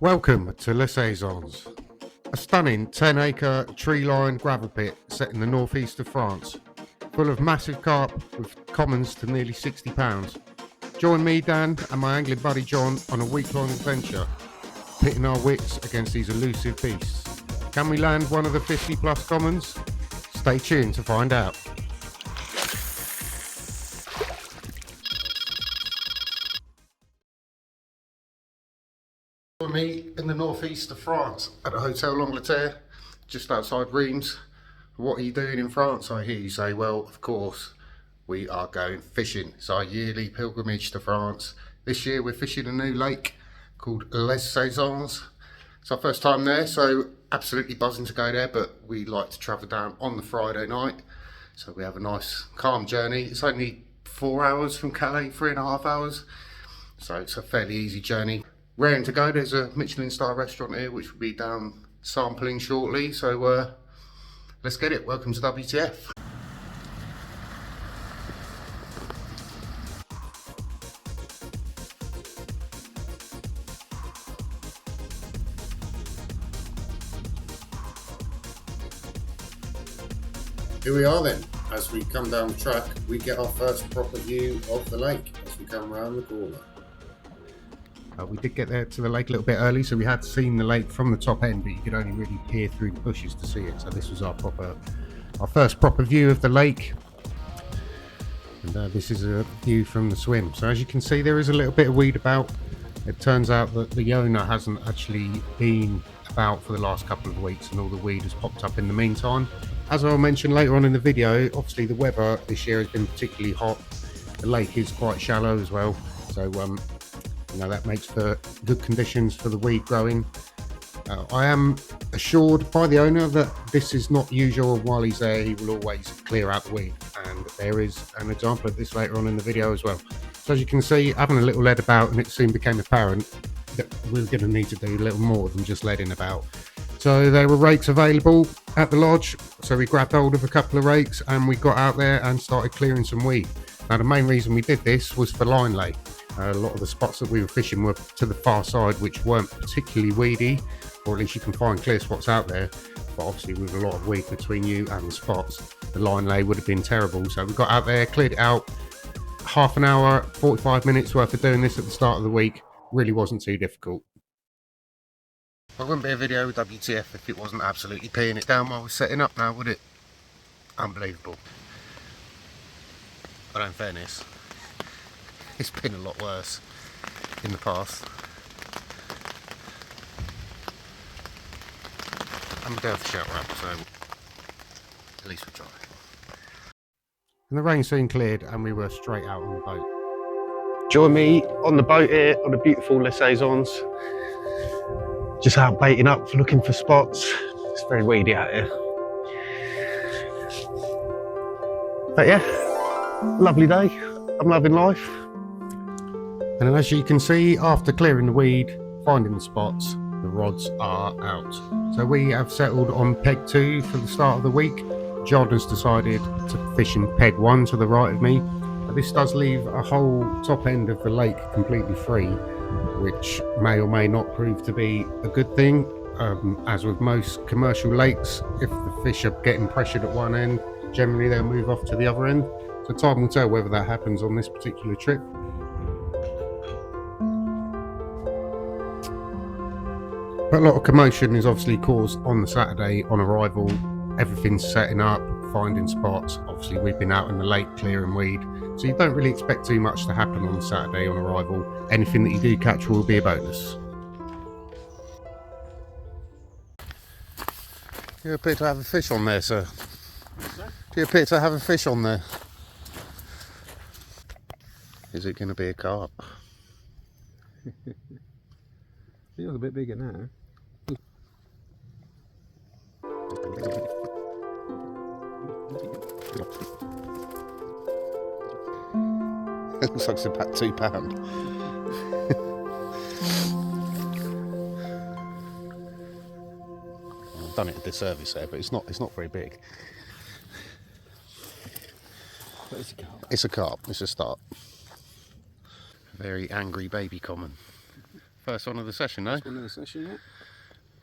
Welcome to Les Saisons, a stunning 10-acre tree-lined gravel pit set in the northeast of France, full of massive carp with commons to nearly £60. Join me, Dan, and my angling buddy John on a week-long adventure, pitting our wits against these elusive beasts. Can we land one of the 50 plus commons? Stay tuned to find out. Join me in the northeast of France at the Hotel L'Angleterre, just outside Reims. What are you doing in France, I hear you say? Well, of course, we are going fishing. It's our yearly pilgrimage to France. This year we're fishing a new lake called Les Saisons. It's our first time there, so absolutely buzzing to go there, but we like to travel down on the Friday night. So we have a nice calm journey. It's only 4 hours from Calais, 3.5 hours. So it's a fairly easy journey. Raring to go. There's a Michelin star restaurant here which will be down sampling shortly, so let's get it. Welcome to WTF. Here we are then. As we come down the track, we get our first proper view of the lake as we come around the corner. We did get there to the lake a little bit early, so we had seen the lake from the top end, but you could only really peer through the bushes to see it. So this was our first proper view of the lake. And this is a view from the swim. So as you can see, there is a little bit of weed about. It turns out that the owner hasn't actually been about for the last couple of weeks, and all the weed has popped up in the meantime. As I'll mention later on in the video, obviously the weather this year has been particularly hot. The lake is quite shallow as well, so that makes for good conditions for the weed growing. I am assured by the owner that this is not usual. While he's there, he will always clear out the weed, and there is an example of this later on in the video as well. So as you can see, having a little lead about, and it soon became apparent that we were going to need to do a little more than just leading about. So there were rakes available at the lodge, so we grabbed hold of a couple of rakes and we got out there and started clearing some weed. Now the main reason we did this was for line lay. A lot of the spots that we were fishing were to the far side, which weren't particularly weedy, or at least you can find clear spots out there. But obviously with a lot of weed between you and the spots, the line lay would have been terrible. So we got out there, cleared it out. Half an hour, 45 minutes worth of doing this at the start of the week. Really wasn't too difficult. It wouldn't be a video with WTF if it wasn't absolutely peeing it down while we're setting up now, would it? Unbelievable. But in fairness, it's been a lot worse in the past. And we do have the shelter up, so at least we try. And the rain soon cleared and we were straight out on the boat. Join me on the boat here on the beautiful Les Saisons. Just out baiting up, looking for spots. It's very weedy out here. But yeah, lovely day. I'm loving life. And as you can see, after clearing the weed, finding the spots, the rods are out. So we have settled on peg 2 for the start of the week. John has decided to fish in peg 1 to the right of me. This does leave a whole top end of the lake completely free, which may or may not prove to be a good thing. As with most commercial lakes, if the fish are getting pressured at one end, generally they'll move off to the other end. So time will tell whether that happens on this particular trip. But a lot of commotion is obviously caused on the Saturday on arrival. Everything's setting up, finding spots. Obviously we've been out in the lake clearing weed, so you don't really expect too much to happen on Saturday on arrival. Anything that you do catch will be a bonus. You appear to have a fish on there, sir. Do you appear to have a fish on there? Is it going to be a carp? Feels a bit bigger now. It looks like it's about £2. I've done it a disservice there, but it's not very big. But it's a carp. It's a carp. It's a start. A very angry baby common. First one of the session, eh? First one of the session, yeah.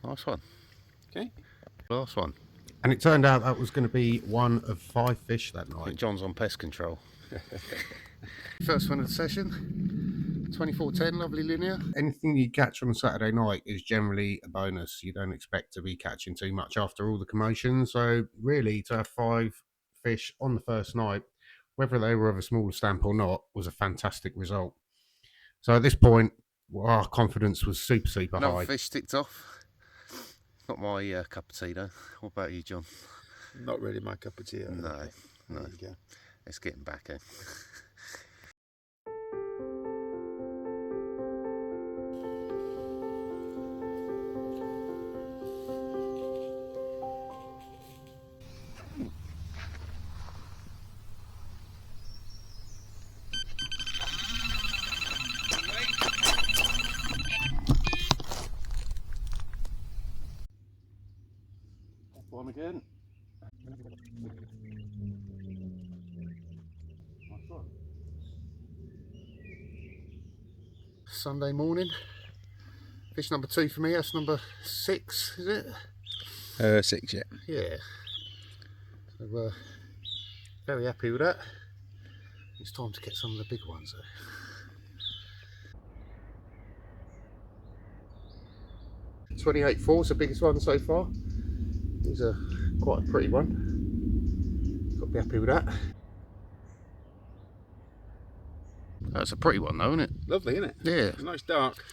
Nice one. Okay. Last one. And it turned out that was going to be one of 5 fish that night. John's on pest control. First one of the session, 2410, lovely linear. Anything you catch on a Saturday night is generally a bonus. You don't expect to be catching too much after all the commotion. So really, to have 5 fish on the first night, whether they were of a smaller stamp or not, was a fantastic result. So at this point, our confidence was super high. Another fish ticked off. Not my cup of tea though. What about you, John? Not really my cup of tea. No. There you go. Let's get him back, eh? One again. Sunday morning. Fish number 2 for me. That's number 6, is it? 6, yeah. Yeah. So very happy with that. It's time to get some of the big ones though. 28.4 is the biggest one so far. It's quite a pretty one. Got to be happy with that. That's a pretty one though, isn't it? Lovely, isn't it? Yeah. Nice dark.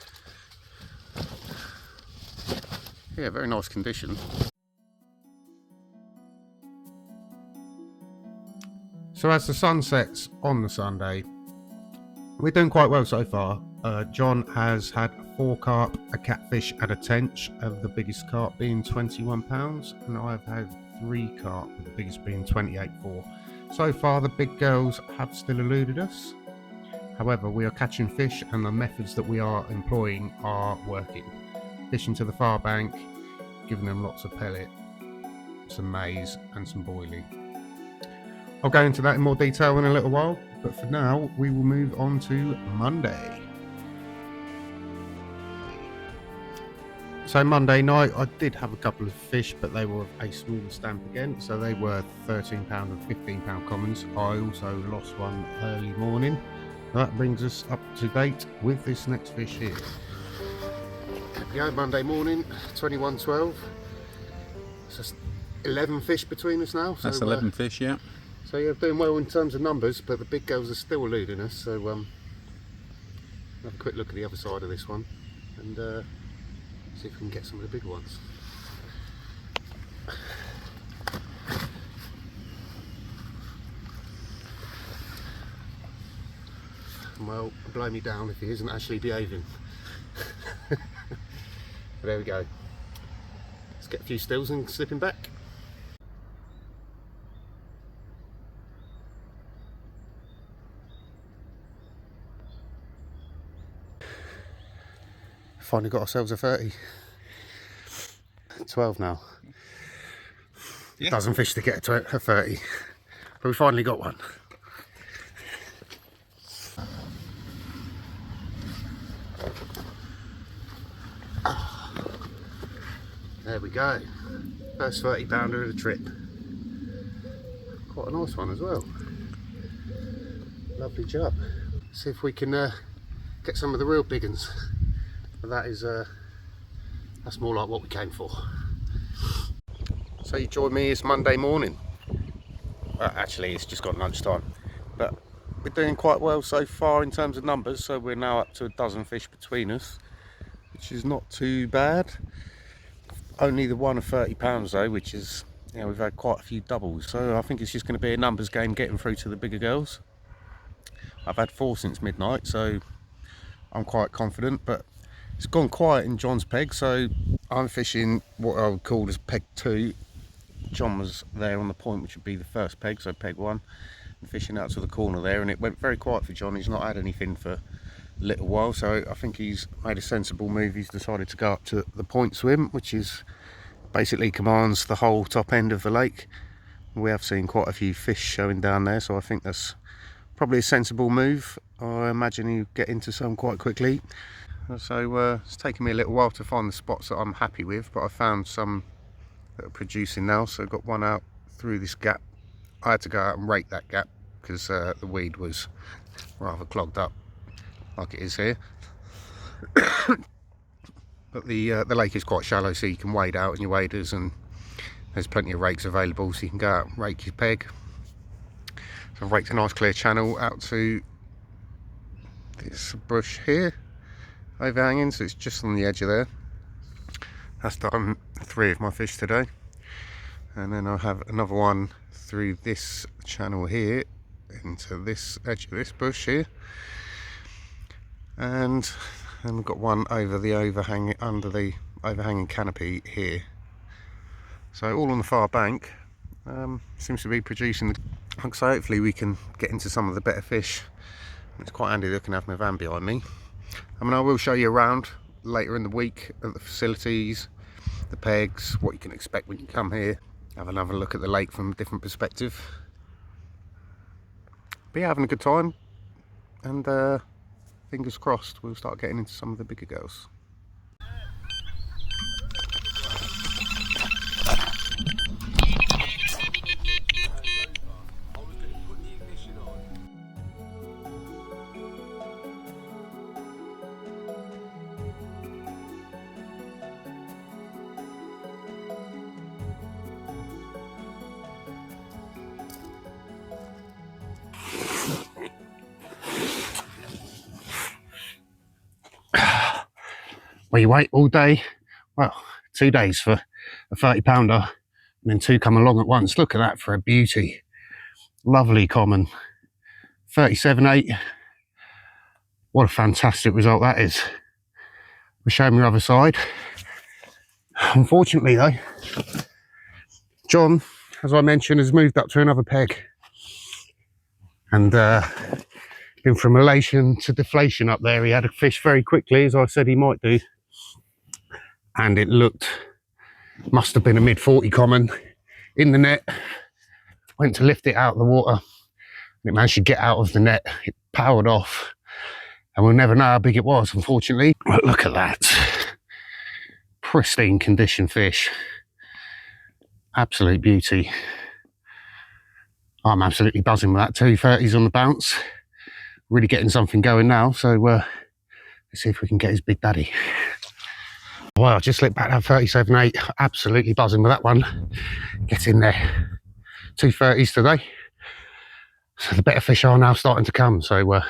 Yeah, very nice condition. So as the sun sets on the Sunday, we're doing quite well so far. John has had 4 carp, a catfish and a tench, the biggest carp being 21 pounds, and I've had 3 carp, with the biggest being 28.4. So far the big girls have still eluded us. However, we are catching fish and the methods that we are employing are working. Fishing to the far bank, giving them lots of pellet, some maize and some boilie. I'll go into that in more detail in a little while, but for now we will move on to Monday. So Monday night I did have a couple of fish, but they were of a smaller stamp again, so they were £13 and £15 commons. I also lost one early morning. That brings us up to date with this next fish here. Yeah, Monday morning, 21.12. It's just 11 fish between us now. So, that's 11 fish, yeah. So you're doing well in terms of numbers, but the big girls are still eluding us. So have a quick look at the other side of this one and see if we can get some of the big ones. Well, blow me down if he isn't actually behaving. There we go. Let's get a few stills and slip him back. Finally got ourselves a 30. 12 now. Yeah. Dozen fish to get a 30. But we finally got one. There we go. First 30 pounder of the trip. Quite a nice one as well. Lovely job. See if we can get some of the real big ones. But that's more like what we came for. So you join me, it's Monday morning. Actually it's just got lunchtime. But we're doing quite well so far in terms of numbers, so we're now up to a dozen fish between us, which is not too bad. Only the one of £30 though, which is, you know, we've had quite a few doubles, so I think it's just going to be a numbers game getting through to the bigger girls. I've had 4 since midnight, so I'm quite confident, but it's gone quiet in John's peg, so I'm fishing what I would call as peg 2. John was there on the point, which would be the first peg, so peg 1, and fishing out to the corner there, and it went very quiet for John. He's not had anything for a little while, so I think he's made a sensible move. He's decided to go up to the point swim, which is basically commands the whole top end of the lake. We have seen quite a few fish showing down there, so I think that's probably a sensible move. I imagine he'll get into some quite quickly. So it's taken me a little while to find the spots that I'm happy with, but I found some that are producing now. So I've got one out through this gap. I had to go out and rake that gap because the weed was rather clogged up like it is here. But the lake is quite shallow, so you can wade out in your waders, and there's plenty of rakes available, so you can go out and rake your peg. So I've raked a nice clear channel out to this bush here, overhanging, so it's just on the edge of there. That's done 3 of my fish today, and then I'll have another one through this channel here into this edge of this bush here, and then we've got one over the overhang, under the overhanging canopy here. So all on the far bank. Seems to be producing. So hopefully we can get into some of the better fish. It's quite handy that I can have my van behind me. I mean, I will show you around later in the week at the facilities, the pegs, what you can expect when you come here. Have another look at the lake from a different perspective. But yeah, having a good time, and fingers crossed we'll start getting into some of the bigger girls. Well, you wait all day, well, 2 days for a 30-pounder, and then 2 come along at once. Look at that for a beauty. Lovely common. 37.8. What a fantastic result that is. We'll show them your other side. Unfortunately though, John, as I mentioned, has moved up to another peg, and been from elation to deflation up there. He had a fish very quickly, as I said he might do, and it looked, must have been a mid-40 common in the net. Went to lift it out of the water, and it managed to get out of the net. It powered off, and we'll never know how big it was, unfortunately. But look at that. Pristine condition fish. Absolute beauty. I'm absolutely buzzing with that. 230s on the bounce. Really getting something going now, so let's see if we can get his big daddy. Well, I just slipped back that 37.8. Absolutely buzzing with that one. Get in there. 230s today. So the better fish are now starting to come, so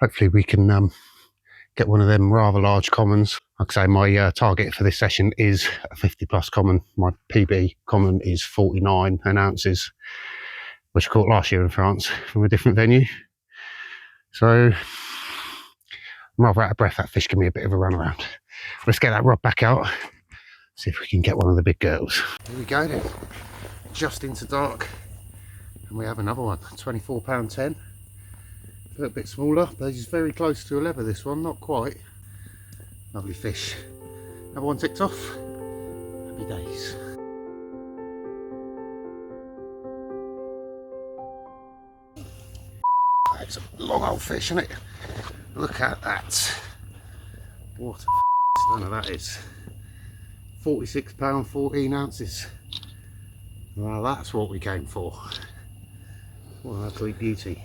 hopefully we can get one of them rather large commons. Like I say, my target for this session is a 50 plus common. My PB common is 49 ounces, which I caught last year in France from a different venue. So I'm rather out of breath. That fish give me a bit of a run around. Let's get that rod back out, see if we can get one of the big girls. Here we go then, just into dark, and we have another one, 24 £10. A little bit smaller, but he's very close to a leather, this one, not quite. Lovely fish. Another one ticked off. Happy days. That's a long old fish, isn't it? Look at that. What a stunner that is. 46 £, 14 ounces. Well, that's what we came for. What an absolute beauty.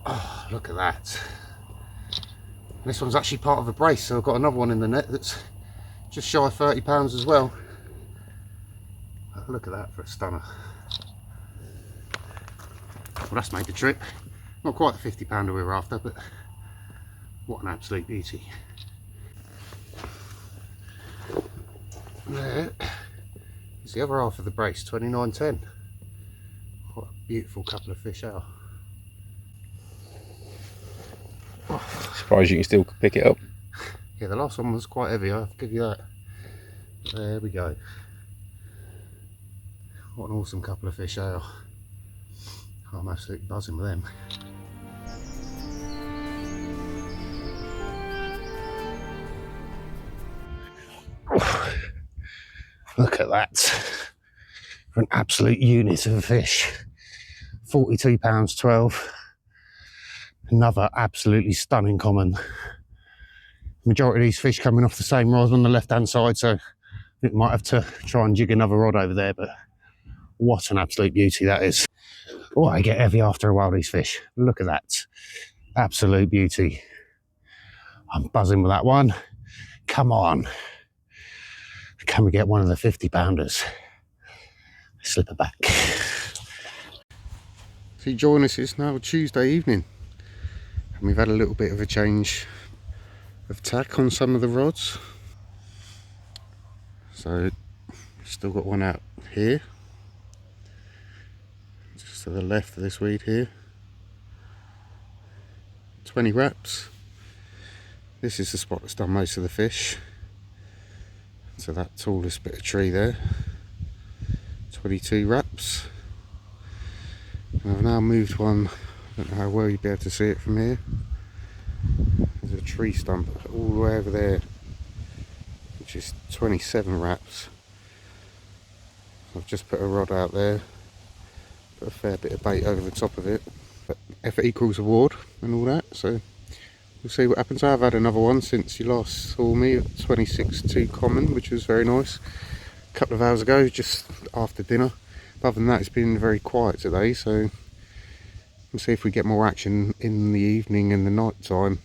Oh, look at that. This one's actually part of a brace, so I've got another one in the net that's just shy of £30 as well. Look at that for a stunner. Well, that's made the trip. Not quite the £50 we were after, but what an absolute beauty. There is the other half of the brace, 29.10. What a beautiful couple of fish out. Surprised you can still pick it up. Yeah, the last one was quite heavy, I'll give you that. There we go. What an awesome couple of fish out. I'm absolutely buzzing with them. Look at that. For an absolute unit of a fish. £42.12. Another absolutely stunning common. Majority of these fish coming off the same rod on the left hand side, so I think might have to try and jig another rod over there, but what an absolute beauty that is. Oh, I get heavy after a while, these fish. Look at that. Absolute beauty. I'm buzzing with that one. Come on. Can we get one of the 50-pounders? Slip her back. So you join us, it's now Tuesday evening. And we've had a little bit of a change of tack on some of the rods. So, still got one out here. Just to the left of this weed here. 20 wraps. This is the spot that's done most of the fish. So that tallest bit of tree there. 22 wraps. And I've now moved one, I don't know how well you'd be able to see it from here. There's a tree stump all the way over there, which is 27 wraps. I've just put a rod out there, put a fair bit of bait over the top of it. But effort equals reward and all that, so we'll see what happens. I've had another one since you last saw me at 26.2 common, which was very nice. A couple of hours ago, just after dinner. Other than that, it's been very quiet today, so we'll see if we get more action in the evening and the night time.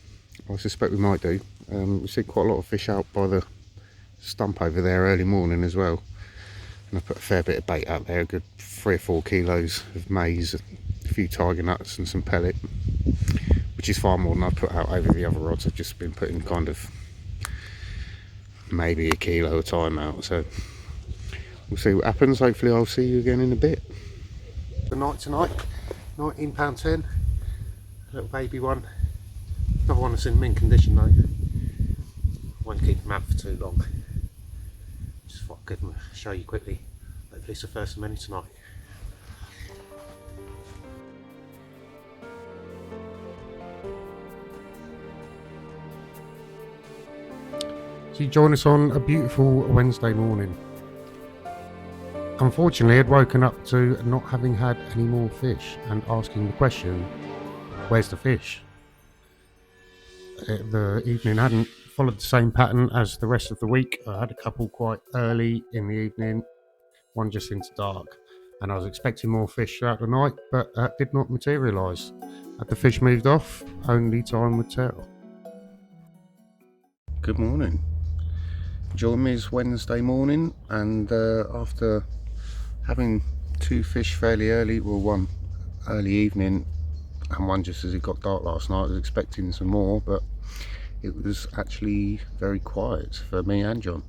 I suspect we might do. We've seen quite a lot of fish out by the stump over there early morning as well. And I put a fair bit of bait out there, a good 3 or 4 kilos of maize, a few tiger nuts and some pellet, which is far more than I put out over the other rods. I've just been putting kind of maybe a kilo a time out, so we'll see what happens. Hopefully I'll see you again in a bit. The night tonight, £19.10, little baby one. Another one that's in mint condition though. Won't keep them out for too long. Just thought I could show you quickly. Hopefully it's the first of many tonight. So you join us on a beautiful Wednesday morning. Unfortunately, I'd woken up to not having had any more fish and asking the question, where's the fish? The evening hadn't followed the same pattern as the rest of the week. I had a couple quite early in the evening, one just into dark, and I was expecting more fish throughout the night, but that did not materialise. Had the fish moved off, only time would tell. Good morning. Join me this Wednesday morning, and after having 2 fish fairly early, well, one early evening and one just as it got dark last night, I was expecting some more, but it was actually very quiet for me and John.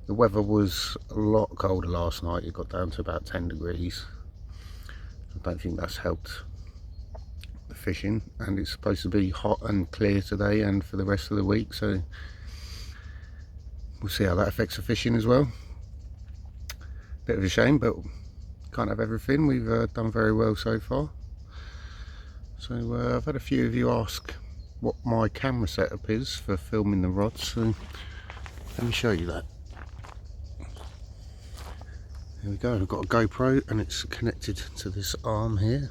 The weather was a lot colder last night. It got down to about 10 degrees. I don't think that's helped the fishing, and it's supposed to be hot and clear today and for the rest of the week, so we'll see how that affects the fishing as well. Bit of a shame, but can't have everything. We've done very well so far. So I've had a few of you ask what my camera setup is for filming the rods, so let me show you that. There we go, I've got a GoPro and it's connected to this arm here.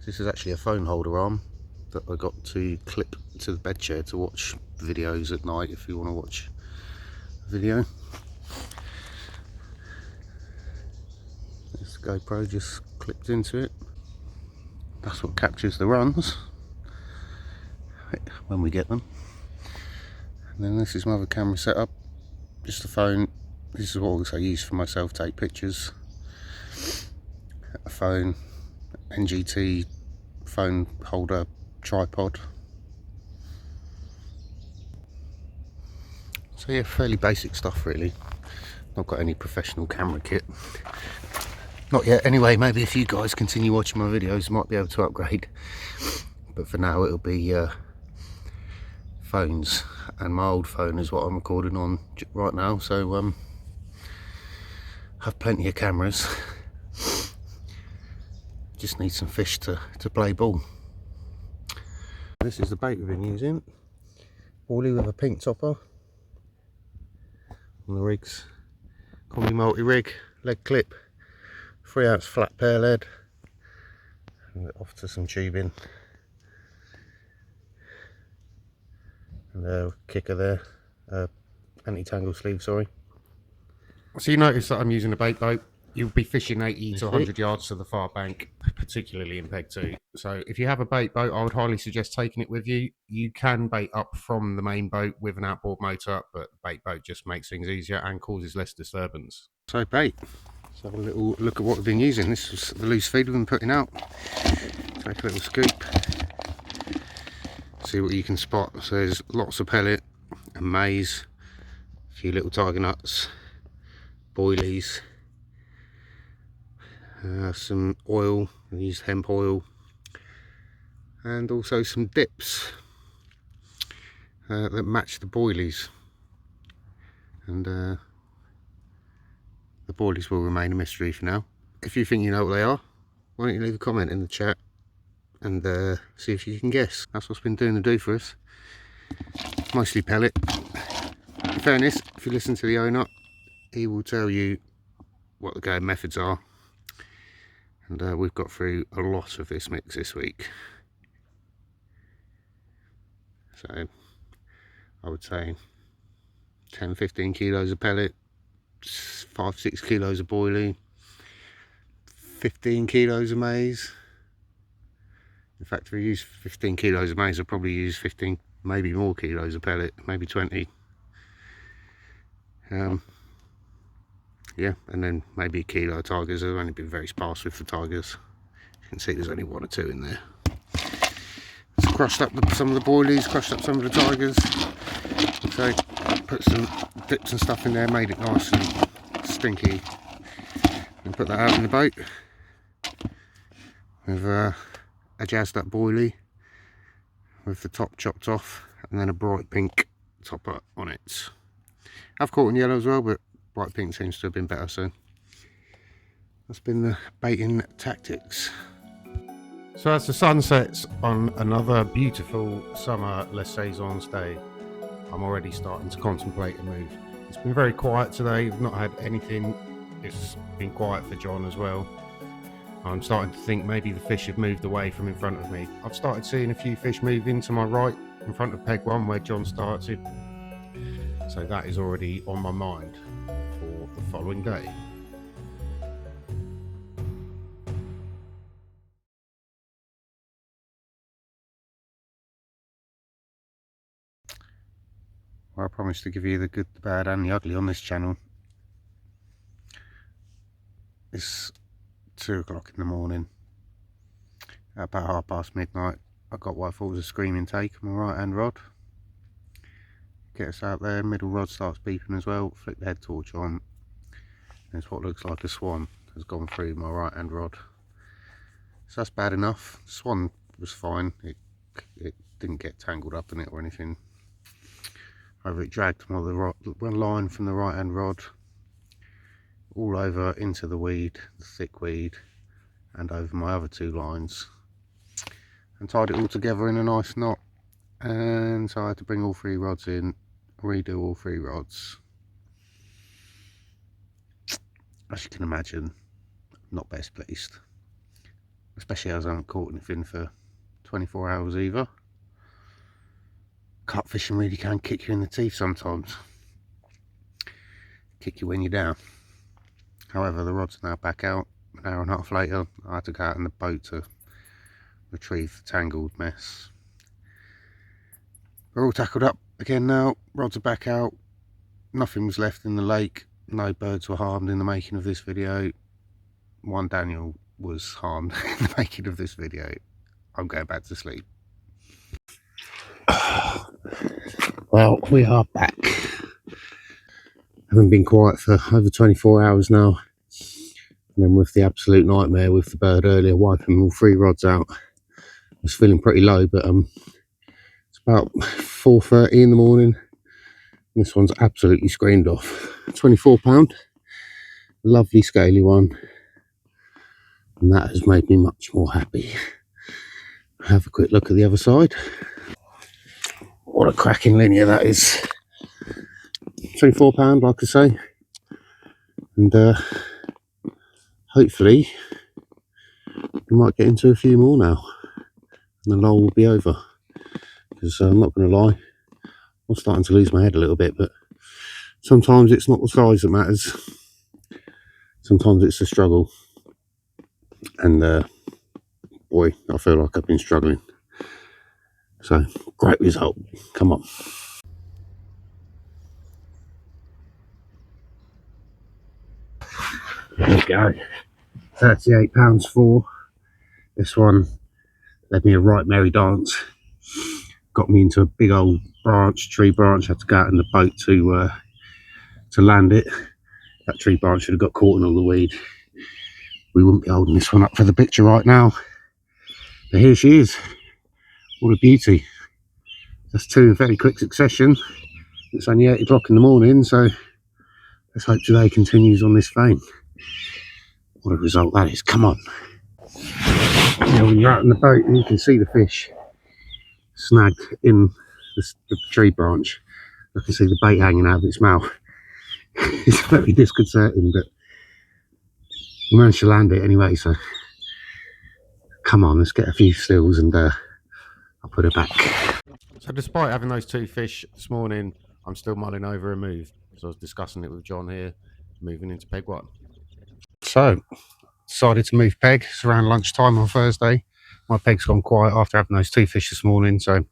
This is actually a phone holder arm that I got to clip to the bed chair to watch videos at night if you want to watch a video. This GoPro just clipped into it. That's what captures the runs when we get them. And then this is my other camera setup, just a phone. This is what I use for my self-tape pictures. A phone, NGT phone holder, tripod. So yeah, fairly basic stuff really. Not got any professional camera kit. Not yet anyway. Maybe if you guys continue watching my videos, might be able to upgrade. But for now it'll be phones, and my old phone is what I'm recording on right now, so have plenty of cameras. Just need some fish to play ball. This is the bait we've been using. Wally with a pink topper on the rigs. Combi multi-rig, leg clip, 3 ounce flat pair lead, and off to some tubing. and kicker there, anti-tangle sleeve, sorry. So you notice that I'm using a bait boat. You'll be fishing 80 to 100 yards to the far bank, particularly in Peg 2. So if you have a bait boat, I would highly suggest taking it with you. You can bait up from the main boat with an outboard motor, but the bait boat just makes things easier and causes less disturbance. So bait. Let's have a little look at what we've been using. This is the loose feed we've been putting out. Take a little scoop. See what you can spot. So there's lots of pellet and maize, a few little tiger nuts, boilies, some oil, I used hemp oil, and also some dips that match the boilies. And the boilies will remain a mystery for now. If you think you know what they are, why don't you leave a comment in the chat and see if you can guess. That's what's been doing the do for us. Mostly pellet. In fairness, if you listen to the owner, he will tell you what the going methods are. And we've got through a lot of this mix this week. So I would say 10-15 kilos of pellet, 5-6 kilos of boilie, 15 kilos of maize. In fact, if we use 15 kilos of maize, I'll probably use 15, maybe more kilos of pellet, maybe 20. Yeah, and then maybe a kilo of tigers. I've only been very sparse with the tigers. You can see there's only 1 or 2 in there. So crushed up some of the boilies, crushed up some of the tigers. So put some dips and stuff in there, made it nice and stinky. And put that out in the boat. With a jazzed up boilie with the top chopped off, and then a bright pink topper on it. I've caught in yellow as well, but bright pink seems to have been better, so that's been the baiting tactics. So as the sun sets on another beautiful summer Les Saisons day, I'm already starting to contemplate a move. It's been very quiet today. I've not had anything. It's been quiet for John as well. I'm starting to think maybe the fish have moved away from in front of me. I've started seeing a few fish move into my right in front of peg 1 where John started. So that is already on my mind for the following day. Well, I promised to give you the good, the bad and the ugly on this channel. It's 2 o'clock in the morning. At about midnight, I got what I thought was a screaming take on my right hand rod. Get us out there, middle rod starts beeping as well, flick the head torch on. There's what looks like a swan has gone through my right hand rod. So that's bad enough. The swan was fine, it didn't get tangled up in it or anything. However, it dragged one line from the right hand rod all over into the weed, the thick weed, and over my other 2 lines, and tied it all together in a nice knot. And so I had to bring all 3 rods in, redo all 3 rods. As you can imagine, not best pleased, especially as I haven't caught anything for 24 hours either. Carp fishing really can kick you in the teeth sometimes, kick you when you're down. However, the rod's now back out. An hour and a half later, I had to go out in the boat to retrieve the tangled mess. We're all tackled up again now, rods are back out, nothing was left in the lake, no birds were harmed in the making of this video. One Daniel was harmed in the making of this video. I'm going back to sleep. Well, we are back. Haven't been quiet for over 24 hours now. And then with the absolute nightmare with the bird earlier, wiping all 3 rods out, I was feeling pretty low, but it's about 4:30 in the morning. And this one's absolutely screamed off. 24 pound, lovely scaly one. And that has made me much more happy. Have a quick look at the other side. What a cracking linear that is. 24 pound, like I say. And hopefully we might get into a few more now, and the lull will be over. Because I'm not going to lie, I'm starting to lose my head a little bit, but sometimes it's not the size that matters. Sometimes it's the struggle. And boy, I feel like I've been struggling. So, great result. Come on. There we go. £38 for this one. Led me a right merry dance. Got me into a big old tree branch. Had to go out in the boat to land it. That tree branch should have got caught in all the weed. We wouldn't be holding this one up for the picture right now. But here she is. What a beauty. That's two in very quick succession. It's only 8 o'clock in the morning, so let's hope today continues on this vein. What a result that is. Come on. Now, when you're out in the boat, you can see the fish snagged in the tree branch. I can see the bait hanging out of its mouth. It's very disconcerting, but we managed to land it anyway, so come on, let's get a few stills and I'll put it back. So despite having those 2 fish this morning, I'm still mulling over a move. So I was discussing it with John here, moving into peg 1. So, decided to move peg. It's around lunchtime on Thursday. My peg's gone quiet after having those 2 fish this morning, so I've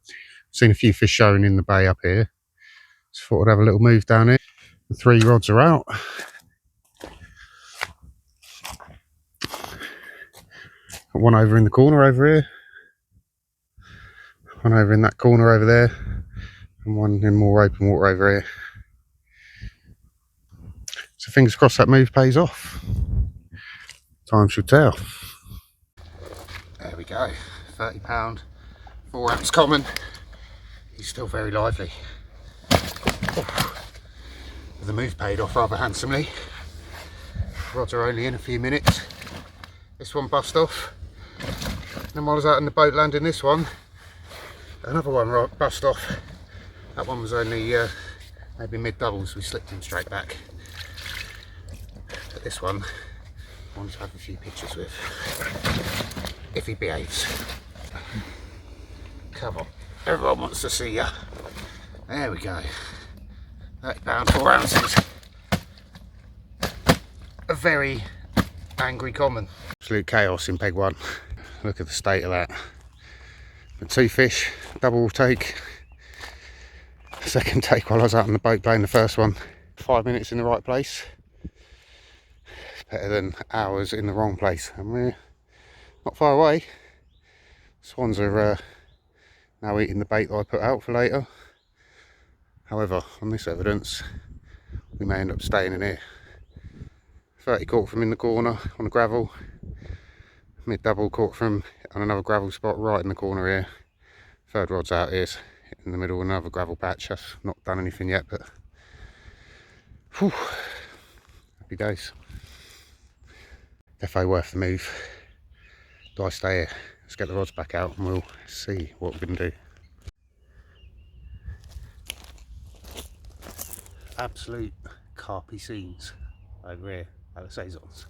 seen a few fish showing in the bay up here. So thought I'd have a little move down here. The 3 rods are out. Got one over in the corner over here. One over in that corner over there. And one in more open water over here. So fingers crossed that move pays off. Time should tell. There we go. £30, 4 ounce common. He's still very lively. Oh. The move paid off rather handsomely. Rods are only in a few minutes. This one bust off. Then while I was out in the boat landing this one, another one bust off. That one was only maybe mid doubles. We slipped him straight back. But this one, I want to have a few pictures with, if he behaves. Come on, everyone wants to see you. There we go. £30, 4 ounces. A very angry common. Absolute chaos in peg 1. Look at the state of that. The 2 fish, double take. Second take while I was out on the boat playing the first one. 5 minutes in the right place. It's better than hours in the wrong place. And we're not far away. Swans are now eating the bait that I put out for later. However, on this evidence, we may end up staying in here. 30 caught from in the corner on the gravel. Mid double caught from on another gravel spot right in the corner here. 3rd rod's out here in the middle of another gravel patch. I've not done anything yet, but whew, happy days. Defo worth the move. Do I stay here? Let's get the rods back out and we'll see what we can do. Absolute carpy scenes over here at the Saisons.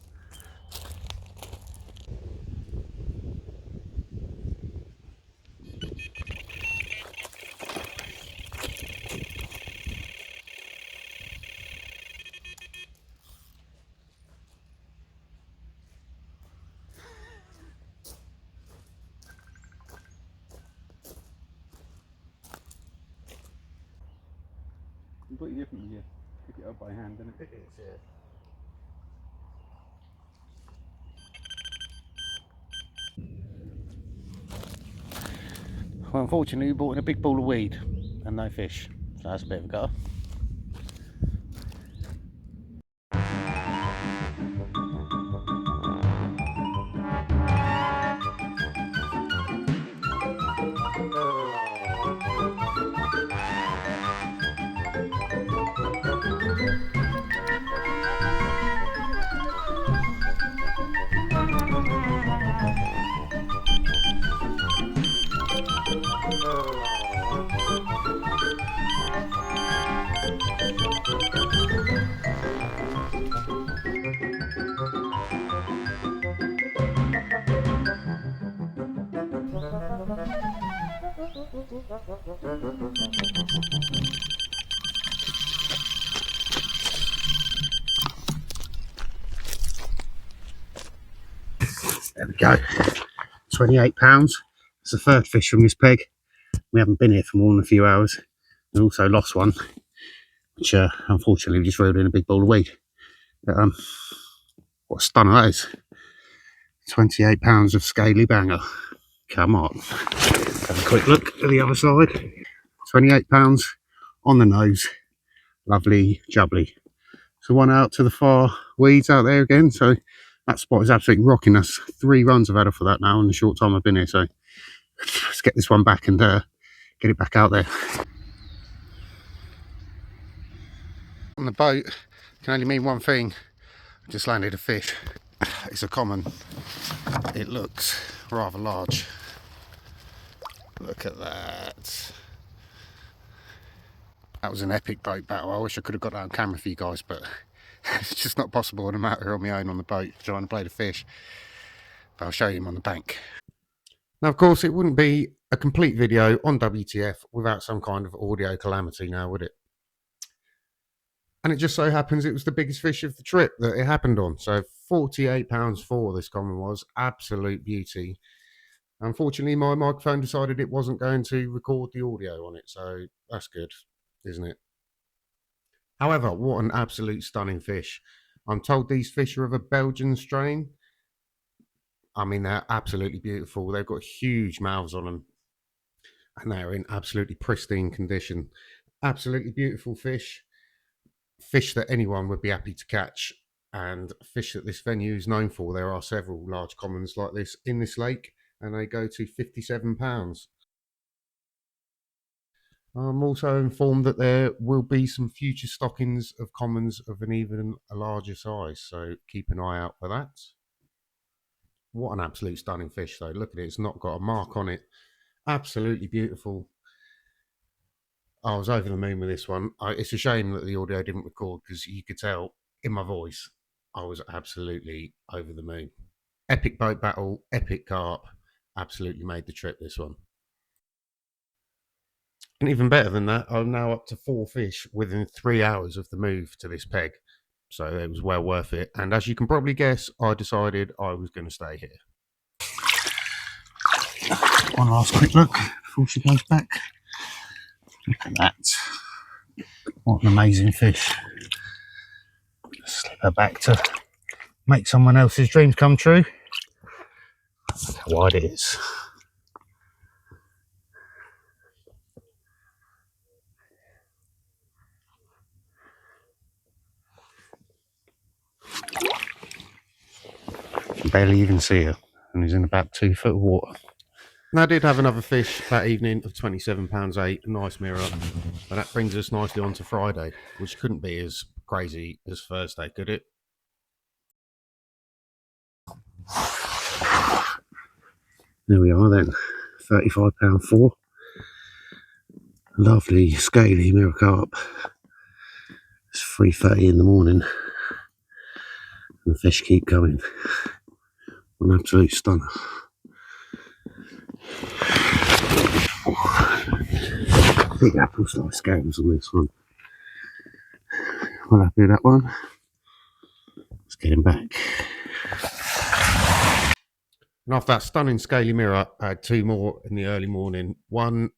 Completely different when you pick it up by hand, isn't it? It is, yeah. Well, unfortunately, we brought in a big ball of weed and no fish, so that's a bit of a gutter. go. £28. It's the third fish from this peg. We haven't been here for more than a few hours. We also lost one, which unfortunately we just reeled in a big ball of weed. But what a stunner that is. £28 of scaly banger. Come on. Have a quick look at the other side. £28 on the nose. Lovely jubbly. So one out to the far weeds out there again. So that spot is absolutely rocking us. 3 runs I've had off of that now in the short time I've been here. So let's get this one back and get it back out there. On the boat can only mean one thing. I just landed a fish. It's a common. It looks rather large. Look at that. That was an epic boat battle. I wish I could have got that on camera for you guys, but it's just not possible when I'm out here on my own on the boat trying to play the fish. But I'll show you him on the bank. Now, of course, it wouldn't be a complete video on WTF without some kind of audio calamity now, would it? And it just so happens it was the biggest fish of the trip that it happened on. So £48 for this common was. Absolute beauty. Unfortunately, my microphone decided it wasn't going to record the audio on it. So that's good, isn't it? However, what an absolute stunning fish. I'm told these fish are of a Belgian strain. I mean, they're absolutely beautiful. They've got huge mouths on them. And they're in absolutely pristine condition. Absolutely beautiful fish. Fish that anyone would be happy to catch. And fish that this venue is known for. There are several large commons like this in this lake. And they go to £57. I'm also informed that there will be some future stockings of commons of an even a larger size, so keep an eye out for that. What an absolute stunning fish though. Look at it, it's not got a mark on it. Absolutely beautiful. I was over the moon with this one. It's a shame that the audio didn't record because you could tell in my voice I was absolutely over the moon. Epic boat battle, epic carp. Absolutely made the trip, this one. And even better than that, I'm now up to 4 fish within 3 hours of the move to this peg. So it was well worth it. And as you can probably guess, I decided I was going to stay here. One last quick look before she goes back. Look at that. What an amazing fish. Slip her back to make someone else's dreams come true. Look how wide it is. You can barely even see her, and he's in about 2 foot of water. And I did have another fish that evening of £27.8, a nice mirror. But that brings us nicely on to Friday, which couldn't be as crazy as Thursday, could it? There we are then, £35 for. Lovely scaly mirror carp. It's 3:30 in the morning. And the fish keep coming. An absolute stunner. Big apple slice scales on this one. Well happy with that one. Let's get him back. And after that stunning scaly mirror, I had 2 more in the early morning. One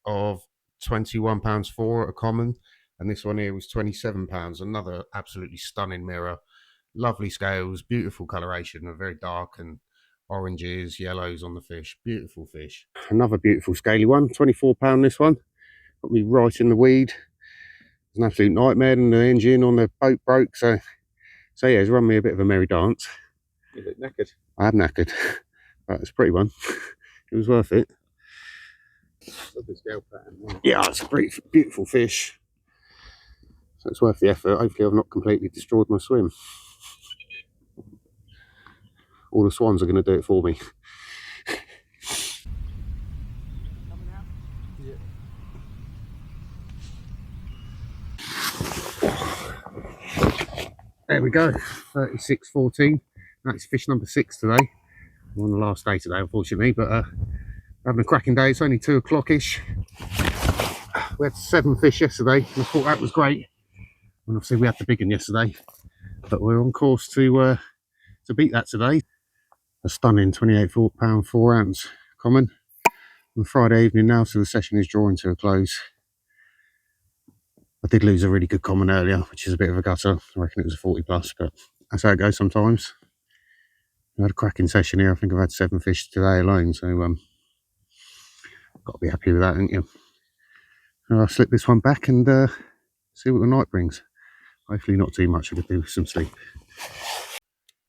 of £21 for a common, and this one here was £27. Another absolutely stunning mirror. Lovely scales, beautiful coloration, a very dark and oranges, yellows on the fish. Beautiful fish. Another beautiful scaly one, £24 this one. Got me right in the weed. It was an absolute nightmare, and the engine on the boat broke, so yeah, it's run me a bit of a merry dance. You look knackered. I am knackered, but it's a pretty one. It was worth it. Lovely scale pattern. Yeah, it's a pretty beautiful fish. So it's worth the effort. Hopefully I've not completely destroyed my swim. All the swans are going to do it for me. There we go, 36.14. That's fish number 6 today. I'm on the last day today, unfortunately, but having a cracking day. It's only 2 o'clock-ish. We had 7 fish yesterday, and I thought that was great. And obviously we had the big one yesterday, but we're on course to beat that today. a stunning 28 pound 4 ounce common on Friday evening now, so the session is drawing to a close. I did lose a really good common earlier, which is a bit of a gutter. I reckon it was a 40 plus, but that's how it goes sometimes. I had a cracking session here. I think I've had 7 fish today alone, so got to be happy with that, haven't you? So I'll slip this one back and see what the night brings. Hopefully not too much, I could do with some sleep.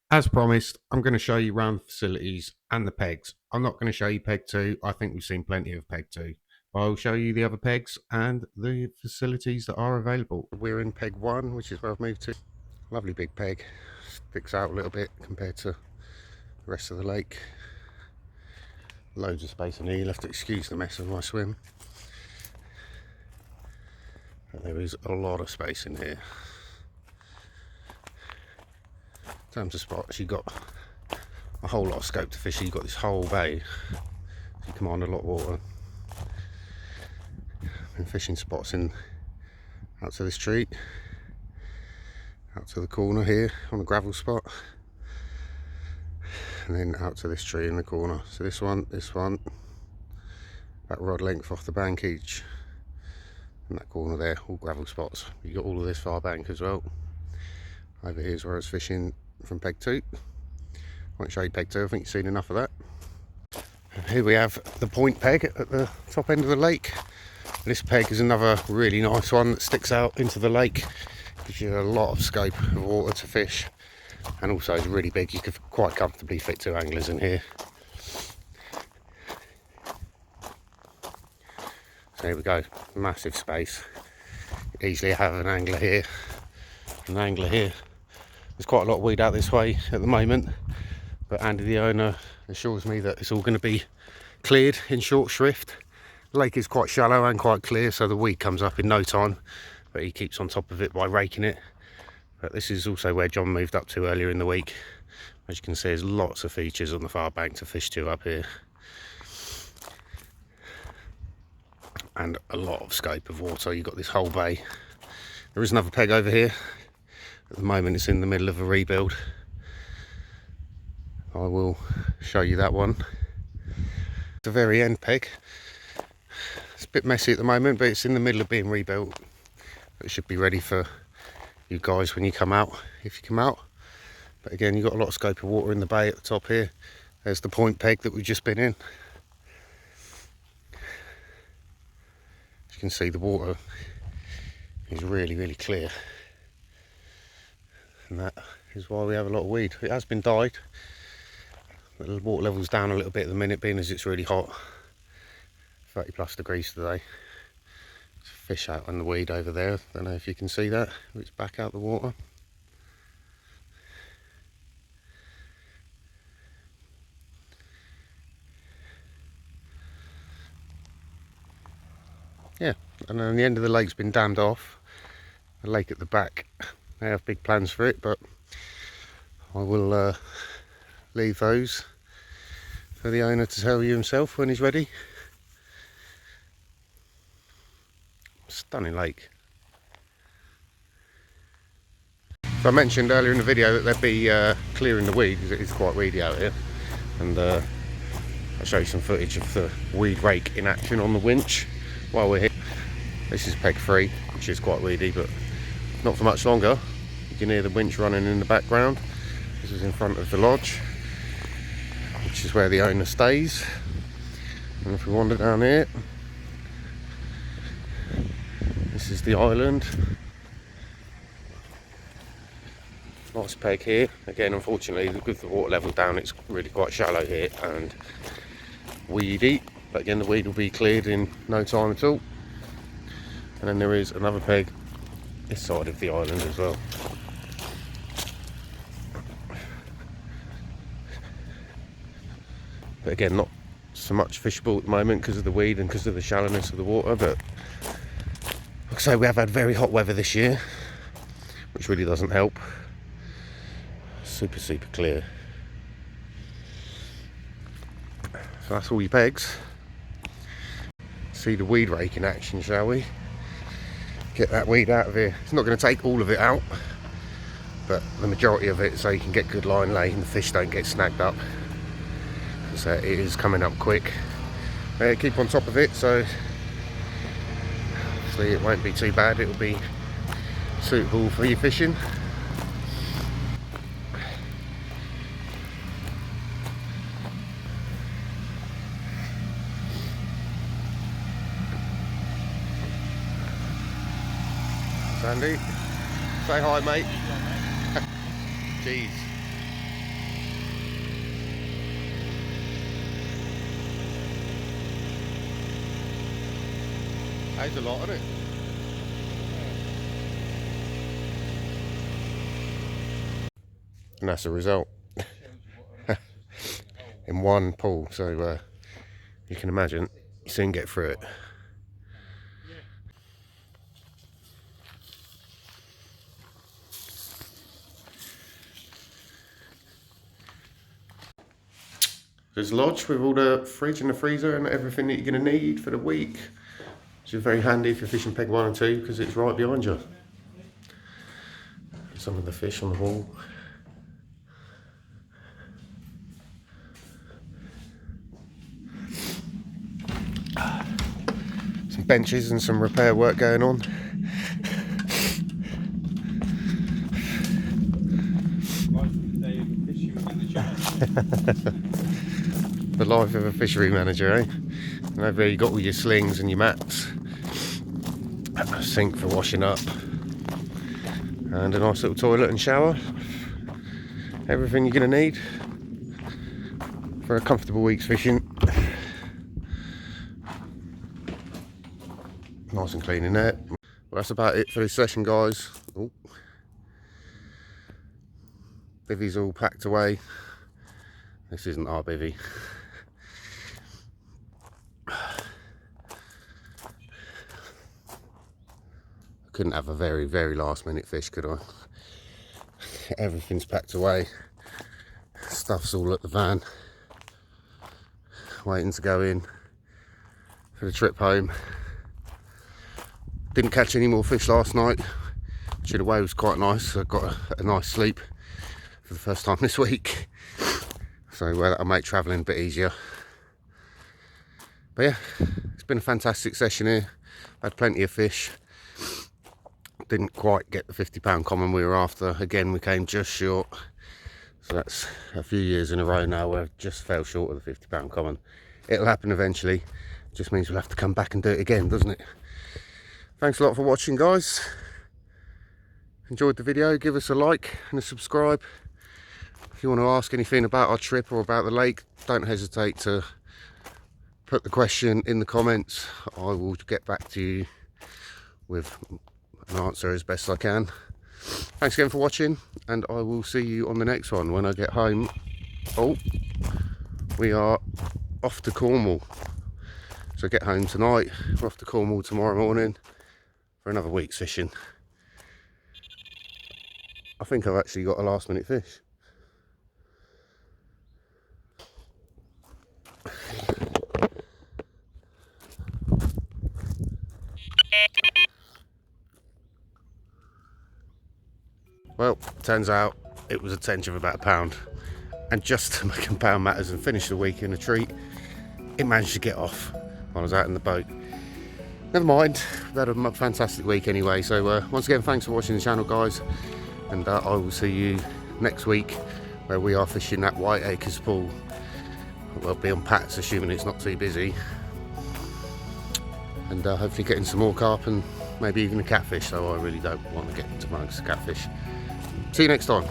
As promised, I'm going to show you around the facilities and the pegs. I'm not going to show you peg 2. I think we've seen plenty of peg 2. But I'll show you the other pegs and the facilities that are available. We're in peg 1, which is where I've moved to. Lovely big peg. Sticks out a little bit compared to the rest of the lake. Loads of space in here. You'll have to excuse the mess of my swim. But there is a lot of space in here. In terms of spots, you've got a whole lot of scope to fish. You've got this whole bay, so you command a lot of water. Been fishing spots in out to this tree, out to the corner here on a gravel spot, and then out to this tree in the corner. So this one, that rod length off the bank each, and that corner there, all gravel spots. You got all of this far bank as well. Over here's where I was fishing from peg 2. Won't show you peg 2, I think you've seen enough of that. And here we have the point peg at the top end of the lake. This peg is another really nice one that sticks out into the lake. Gives you a lot of scope of water to fish, and also is really big. You could quite comfortably fit 2 anglers in here. So here we go, massive space. Easily have an angler here, an angler here. There's quite a lot of weed out this way at the moment, but Andy, the owner, assures me that it's all going to be cleared in short shrift. The lake is quite shallow and quite clear, so the weed comes up in no time, but he keeps on top of it by raking it. But this is also where John moved up to earlier in the week. As you can see, there's lots of features on the far bank to fish to up here, and a lot of scope of water. You've got this whole bay. There is another peg over here. At the moment it's in the middle of a rebuild. I will show you that one. The very end peg. It's a bit messy at the moment, but it's in the middle of being rebuilt. It should be ready for you guys when you come out, if you come out. But again, you've got a lot of scope of water in the bay at the top here. There's the point peg that we've just been in. As you can see, the water is really, really clear. And that is why we have a lot of weed. It has been dyed. The water level's down a little bit at the minute, being as it's really hot. 30 plus degrees today. There's fish out on the weed over there. Don't know if you can see that. It's back out the water. Yeah, and then the end of the lake's been dammed off. The lake at the back, they have big plans for it, but I will leave those for the owner to tell you himself when he's ready. Stunning lake. So I mentioned earlier in the video that they'd be clearing the weed, because it is quite weedy out here, and I'll show you some footage of the weed rake in action on the winch while we're here. This is peg 3, which is quite weedy, but not for much longer. You can hear the winch running in the background. This is in front of the lodge, which is where the owner stays. And if we wander down here, this is the island. Nice peg here. Again, unfortunately, with the water level down, it's really quite shallow here and weedy. But again, the weed will be cleared in no time at all. And then there is another peg this side of the island as well. But again, not so much fishable at the moment because of the weed and because of the shallowness of the water. But like I say, we have had very hot weather this year, which really doesn't help. Super, super clear. So that's all your pegs. See the weed rake in action, shall we? Get that weed out of here. It's not going to take all of it out, but the majority of it, so you can get good line lay and the fish don't get snagged up. So it is coming up quick. Keep on top of it, so obviously it won't be too bad. It will be suitable for your fishing. Sandy, say hi, mate. Jeez. That's a lot, isn't it? And that's the result in one pull, so you can imagine you soon get through it. There's a lodge with all the fridge and the freezer and everything that you're going to need for the week, which is very handy if you're fishing peg 1 and 2 because it's right behind you. Some of the fish on the wall. Some benches and some repair work going on. The life of a fishery manager, eh? And over there you got all your slings and your mats, a sink for washing up, and a nice little toilet and shower. Everything you're going to need for a comfortable week's fishing. Nice and clean in there. Well, that's about it for this session, guys. Oh. Bivvy's all packed away. This isn't our bivvy. Couldn't have a very, very last minute fish, could I? Everything's packed away. Stuff's all at the van, waiting to go in for the trip home. Didn't catch any more fish last night, which in a way was quite nice. I got a nice sleep for the first time this week. So that'll make travelling a bit easier. But yeah, it's been a fantastic session here. Had plenty of fish. Didn't quite get the £50 common we were after. Again, we came just short. So that's a few years in a row now where I just fell short of the £50 common. It'll happen eventually. Just means we'll have to come back and do it again, doesn't it? Thanks a lot for watching, guys. Enjoyed the video, give us a like and a subscribe. If you want to ask anything about our trip or about the lake, don't hesitate to put the question in the comments. I will get back to you with an answer as best I can. Thanks again for watching, and I will see you on the next one when I get home. Oh, we are off to Cornwall. So get home tonight. We're off to Cornwall tomorrow morning for another week's fishing. I think I've actually got a last minute fish. Well, turns out it was a tench of about £1, and just to make compound matters and finish the week in a treat, it managed to get off while I was out in the boat. Never mind, we've had a fantastic week anyway. So once again, thanks for watching the channel, guys, and I will see you next week where we are fishing that White Acres pool. We'll be on Pat's, assuming it's not too busy, and hopefully getting some more carp and maybe even a catfish, though I really don't want to get into amongst catfish. See you next time.